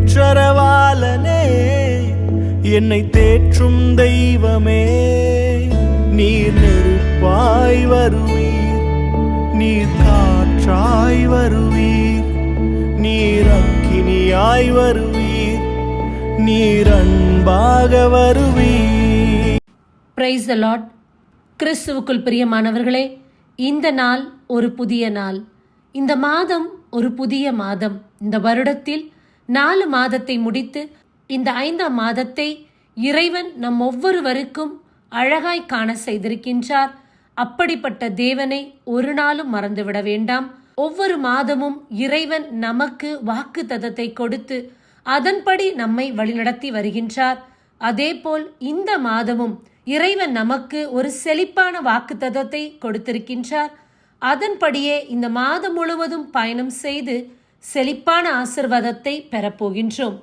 தேற்றரவாளனே, என்னை தேற்றும் தெய்வமே, நீர் நெருப்பாய் வருவீர், நீர் காற்றாய் வருவீர், நீர் அக்கினியாய் வருவீர், நீர் அன்பாக வருவீர். Praise the Lord. கிறிஸ்துவுக்குள் பிரியமானவர்களே, இந்த நாள் ஒரு புதிய நாள். இந்த மாதம் ஒரு புதிய மாதம். இந்த வருடத்தில் 4 மாதத்தை முடித்து இந்த 5ஆம் மாதத்தை இறைவன் நம் ஒவ்வொருவருக்கும் அழகாய் காண செய்திருக்கின்றார். அப்படிப்பட்ட தேவனை ஒரு நாளும் மறந்துவிட வேண்டாம். ஒவ்வொரு மாதமும் இறைவன் நமக்கு வாக்குத்தத்தத்தை கொடுத்து அதன்படி நம்மை வழிநடத்தி வருகின்றார். அதேபோல் இந்த மாதமும் இறைவன் நமக்கு ஒரு செழிப்பான வாக்குத்தத்தத்தை கொடுத்திருக்கின்றார். அதன்படியே இந்த மாதம் முழுவதும் பயணம் செய்து செழிப்பான ஆசீர்வாதத்தை பெறப்போகின்றோம்.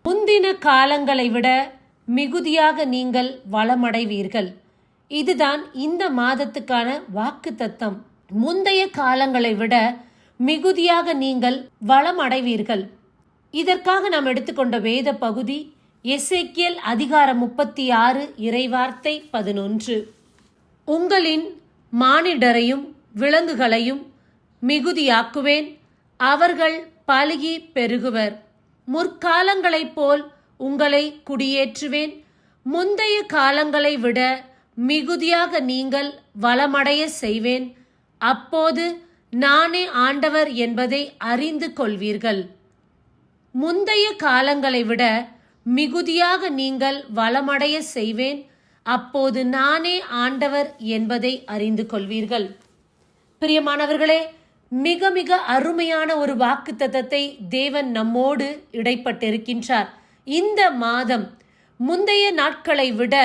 முந்தின காலங்களை விட மிகுதியாக நீங்கள் வளமடைவீர்கள். இதுதான் இந்த மாதத்துக்கான வாக்குத்தத்தம். முந்தைய காலங்களை விட மிகுதியாக நீங்கள் வளமடைவீர்கள். இதற்காக நாம் எடுத்துக்கொண்ட வேத பகுதி எசேக்கியேல் அதிகாரம் 36 இறைவார்த்தை 11. உங்களின் மானிடரையும் விலங்குகளையும் மிகுதியாக்குவேன், அவர்கள் பலுகி பெருகுவர். முற்காலங்களைப் போல் உங்களை குடியேற்றுவேன். முந்தைய காலங்களை விட மிகுதியாக நீங்கள் வளமடைய செய்வேன். அப்போது நானே ஆண்டவர் என்பதை அறிந்து கொள்வீர்கள். முந்தைய காலங்களை விட மிகுதியாக நீங்கள் வளமடைய செய்வேன். அப்போது நானே ஆண்டவர் என்பதை அறிந்து கொள்வீர்கள். பிரியமானவர்களே, மிக மிக அருமையான ஒரு வாக்குத்தத்தத்தை தேவன் நம்மோடு இடைப்பட்டிருக்கின்றார். இந்த மாதம் முந்தைய நாட்களை விட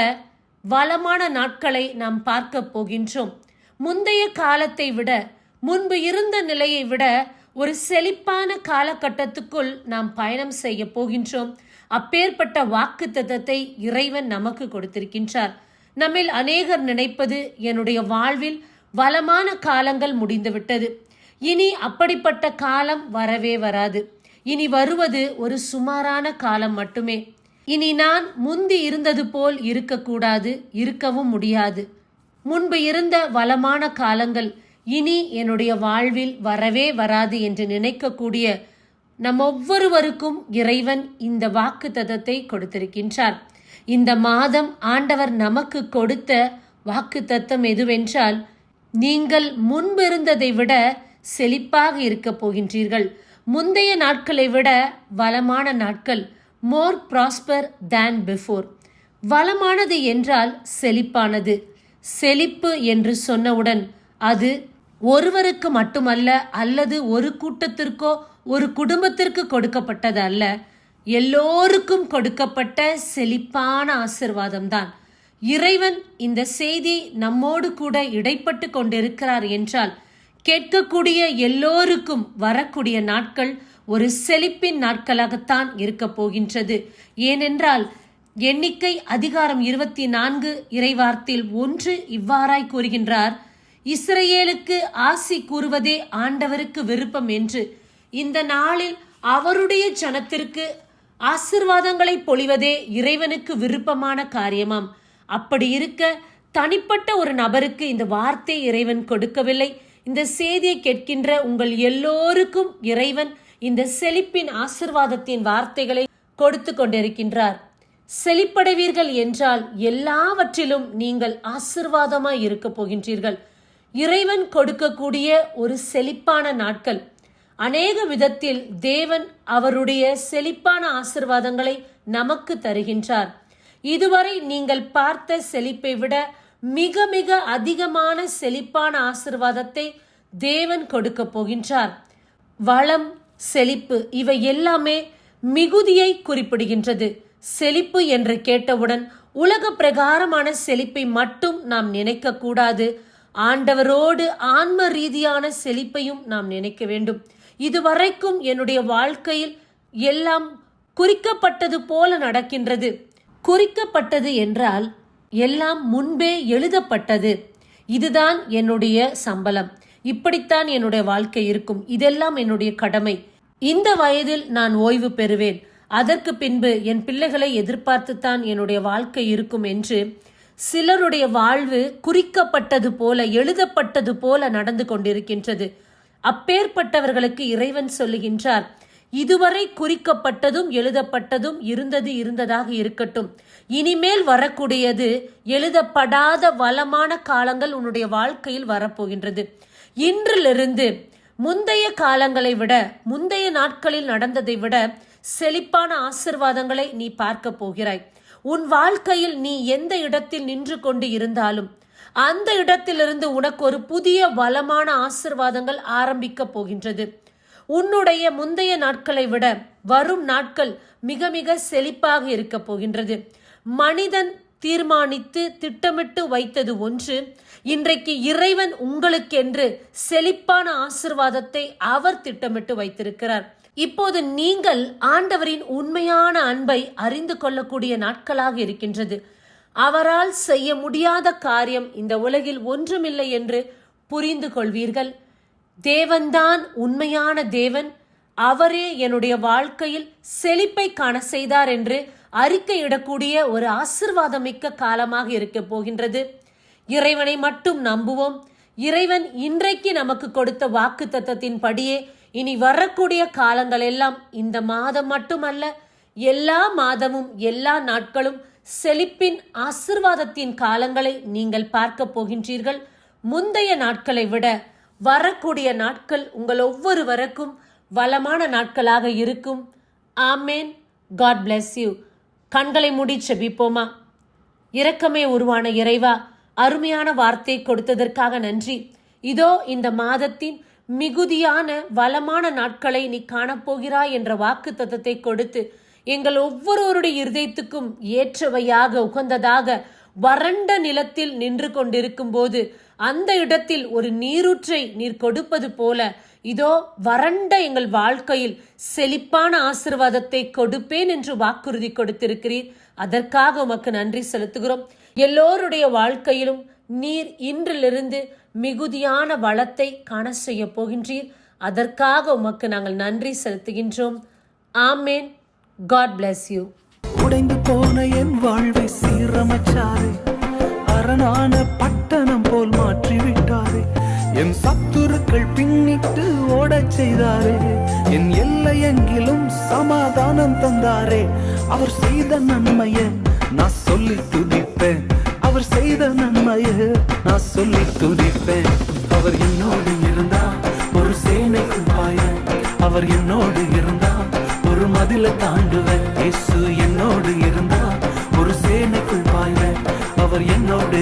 வளமான நாட்களை நாம் பார்க்க போகின்றோம். முந்தைய காலத்தை விட, முன்பு இருந்த நிலையை விட ஒரு செழிப்பான காலகட்டத்துக்குள் நாம் பயணம் செய்ய போகின்றோம். அப்பேற்பட்ட வாக்குத்தத்தத்தை இறைவன் நமக்கு கொடுத்திருக்கின்றார். நம்மில் அநேகர் நினைப்பது, என்னுடைய வாழ்வில் வளமான காலங்கள் முடிந்துவிட்டது, இனி அப்படிப்பட்ட காலம் வரவே வராது, இனி வருவது ஒரு சுமாரான காலம் மட்டுமே, இனி நான் முந்தி இருந்தது போல் இருக்கக்கூடாது, இருக்கவும் முடியாது, முன்பு இருந்த வளமான காலங்கள் இனி என்னுடைய வாழ்வில் வரவே வராது என்று நினைக்கக்கூடிய நம் ஒவ்வொருவருக்கும் இறைவன் இந்த வாக்குத்தத்தத்தை கொடுத்திருக்கின்றார். இந்த மாதம் ஆண்டவர் நமக்கு கொடுத்த வாக்குத்தத்தம் எதுவென்றால், நீங்கள் முன்பு இருந்ததை விட செழிப்பாக இருக்க போகின்றீர்கள். முந்தைய நாட்களை விட வளமான நாட்கள், மோர் ப்ராஸ்பர் தேன் பிஃபோர். வளமானது என்றால் செழிப்பானது. செழிப்பு என்று சொன்னவுடன் அது ஒருவருக்கு மட்டுமல்ல, அல்லது ஒரு கூட்டத்திற்கோ ஒரு குடும்பத்திற்கு கொடுக்கப்பட்டது அல்ல, எல்லோருக்கும் கொடுக்கப்பட்ட செழிப்பான ஆசீர்வாதம் தான். இறைவன் இந்த செய்தி நம்மோடு கூட இடைப்பட்டு கொண்டிருக்கிறார் என்றால், கேட்கக்கூடிய எல்லோருக்கும் வரக்கூடிய நாட்கள் ஒரு செழிப்பின் நாட்களாகத்தான் இருக்க போகின்றது. ஏனென்றால் எண்ணிக்கை அதிகாரம் 24 இறைவார்த்தையில் 1 இவ்வாறாய் கூறுகின்றார், இஸ்ரவேலுக்கு ஆசி கூறுவதே ஆண்டவருக்கு விருப்பம் என்று. இந்த நாளில் அவருடைய ஜனத்திற்கு ஆசீர்வாதங்களை பொழிவதே இறைவனுக்கு விருப்பமான காரியமாம். அப்படி இருக்க தனிப்பட்ட ஒரு நபருக்கு இந்த வார்த்தை இறைவன் கொடுக்கவில்லை. இந்த செய்தியை கேட்கின்ற உங்கள் எல்லோருக்கும் இறைவன் இந்த செழிப்பின் ஆசீர்வாதத்தின் வார்த்தைகளை கொடுத்து கொண்டிருக்கின்றார். செழிப்படைவீர்கள் என்றால் எல்லாவற்றிலும் நீங்கள் ஆசீர்வாதமாய் இருக்க போகின்றீர்கள். இறைவன் கொடுக்கக்கூடிய ஒரு செழிப்பான நாட்கள். அநேக விதத்தில் தேவன் அவருடைய செழிப்பான ஆசீர்வாதங்களை நமக்கு தருகின்றார். இதுவரை நீங்கள் பார்த்த செழிப்பை விட மிக மிக அதிகமான செழிப்பான ஆசீர்வாதத்தை தேவன் கொடுக்க போகின்றார். வளம், செழிப்பு இவை எல்லாமே மிகுதியை குறிப்பிடுகின்றது. செழிப்பு என்று கேட்டவுடன் உலக பிரகாரமான செழிப்பை மட்டும் நாம் நினைக்க கூடாது. ஆண்டவரோடு ஆன்ம ரீதியான செழிப்பையும் நாம் நினைக்க வேண்டும். இதுவரைக்கும் என்னுடைய வாழ்க்கையில் எல்லாம் குறிக்கப்பட்டது போல நடக்கின்றது. குறிக்கப்பட்டது என்றால் எல்லாம் முன்பே எழுதப்பட்டது. இதுதான் என்னுடைய சம்பளம், இப்படித்தான் என்னுடைய வாழ்க்கை இருக்கும், இதெல்லாம் என்னுடைய கடமை, இந்த வயதில் நான் ஓய்வு பெறுவேன், அதற்கு பின்பு என் பிள்ளைகளை எதிர்பார்த்துத்தான் என்னுடைய வாழ்க்கை இருக்கும் என்று சிலருடைய வாழ்வு குறிக்கப்பட்டது போல, எழுதப்பட்டது போல நடந்து கொண்டிருக்கின்றது. அப்பேற்பட்டவர்களுக்கு இறைவன் சொல்லுகின்றார், இதுவரை குறிக்கப்பட்டதும் எழுதப்பட்டதும் இருந்ததாக இருக்கட்டும். இனிமேல் வரக்கூடியது எழுதப்படாத வளமான காலங்கள் உன்னுடைய வாழ்க்கையில் வரப்போகின்றது. இன்றிலிருந்து முந்தைய காலங்களை விட, முந்தைய நாட்களில் நடந்ததை விட செழிப்பான ஆசிர்வாதங்களை நீ பார்க்க போகிறாய். உன் வாழ்க்கையில் நீ எந்த இடத்தில் நின்று கொண்டு இருந்தாலும் அந்த இடத்திலிருந்து உனக்கு ஒரு புதிய வளமான ஆசிர்வாதங்கள் ஆரம்பிக்க போகின்றது. உன்னுடைய முந்தைய நாட்களை விட வரும் நாட்கள் மிக மிக செழிப்பாக இருக்க போகின்றது. மனிதன் தீர்மானித்து திட்டமிட்டு வைத்தது ஒன்று, இன்றைக்கு இறைவன் உங்களுக்கென்று செழிப்பான ஆசிர்வாதத்தை அவர் திட்டமிட்டு வைத்திருக்கிறார். இப்போது நீங்கள் ஆண்டவரின் உண்மையான அன்பை அறிந்து கொள்ளக்கூடிய நாட்களாக இருக்கின்றது. அவரால் செய்ய முடியாத காரியம் இந்த உலகில் ஒன்றுமில்லை என்று புரிந்து கொள்வீர்கள். தேவன்தான் உண்மையான தேவன், அவரே என்னுடைய வாழ்க்கையில் செழிப்பை காண செய்தார் என்று அறிக்கையிடக்கூடிய ஒரு ஆசிர்வாதமிக்க காலமாக இருக்க போகின்றது. இறைவனை மட்டும் நம்புவோம். இறைவன் இன்றைக்கு நமக்கு கொடுத்த வாக்கு தத்தத்தின் படியே இனி வரக்கூடிய காலங்கள் எல்லாம், இந்த மாதம் மட்டுமல்ல, எல்லா மாதமும் எல்லா நாட்களும் செழிப்பின் ஆசிர்வாதத்தின் காலங்களை நீங்கள் பார்க்க போகின்றீர்கள். முந்தைய நாட்களை விட வரக்கூடிய நாட்கள் உங்கள் ஒவ்வொருவருக்கும் வளமான நாட்களாக இருக்கும். ஆமேன். God bless you. கண்களை மூடி செபிப்போமா. இரக்கமே உருவான இறைவா, அருமையான வார்த்தை கொடுத்ததற்காக நன்றி. இதோ இந்த மாதத்தின் மிகுதியான வளமான நாட்களை நீ காணப்போகிறாய் என்ற வாக்கு தத்தத்தை கொடுத்து எங்கள் ஒவ்வொருவருடைய இருதயத்துக்கும் ஏற்றவையாக, உகந்ததாக, வறண்ட நிலத்தில் நின்று கொண்டிருக்கும் போது அந்த இடத்தில் ஒரு நீரூற்றை நீர் கொடுப்பது போல, இதோ வறண்ட எங்கள் வாழ்க்கையில் செழிப்பான ஆசிர்வாதத்தை கொடுப்பேன் என்று வாக்குறுதி கொடுத்திருக்கிறீர். அதற்காக உமக்கு நன்றி செலுத்துகிறோம். எல்லோருடைய வாழ்க்கையிலும் நீர் இன்றிலிருந்து மிகுதியான வளத்தை காண செய்ய போகின்றீர். அதற்காக உமக்கு நாங்கள் நன்றி செலுத்துகின்றோம். ஆமேன். God bless you. உடைந்து போன என் வாழ்வை சீரமைச்சாரே, அரணான பட்டணம் போல் மாற்றிவிட்டாரே, என் சத்துருக்கள் பின்னிட்டு ஓடச் செய்தாரே, என் எல்லையெங்கிலும் சமாதானம் தந்தாரே. அவர் செய்த நன்மையை நான் சொல்லி துதிப்பேன், அவர் செய்த நன்மையை நான் சொல்லி துதிப்பேன். அவர் என்னோடு இருந்தா ஒரு சேனைக்குள் பாய, அவர் என்னோடு இருந்தா ஒரு மதில தாண்டுவேன். இயேசு என்னோடு இருந்தா ஒரு சேனைக்குள் பாய்வேன், அவர் என்னோடு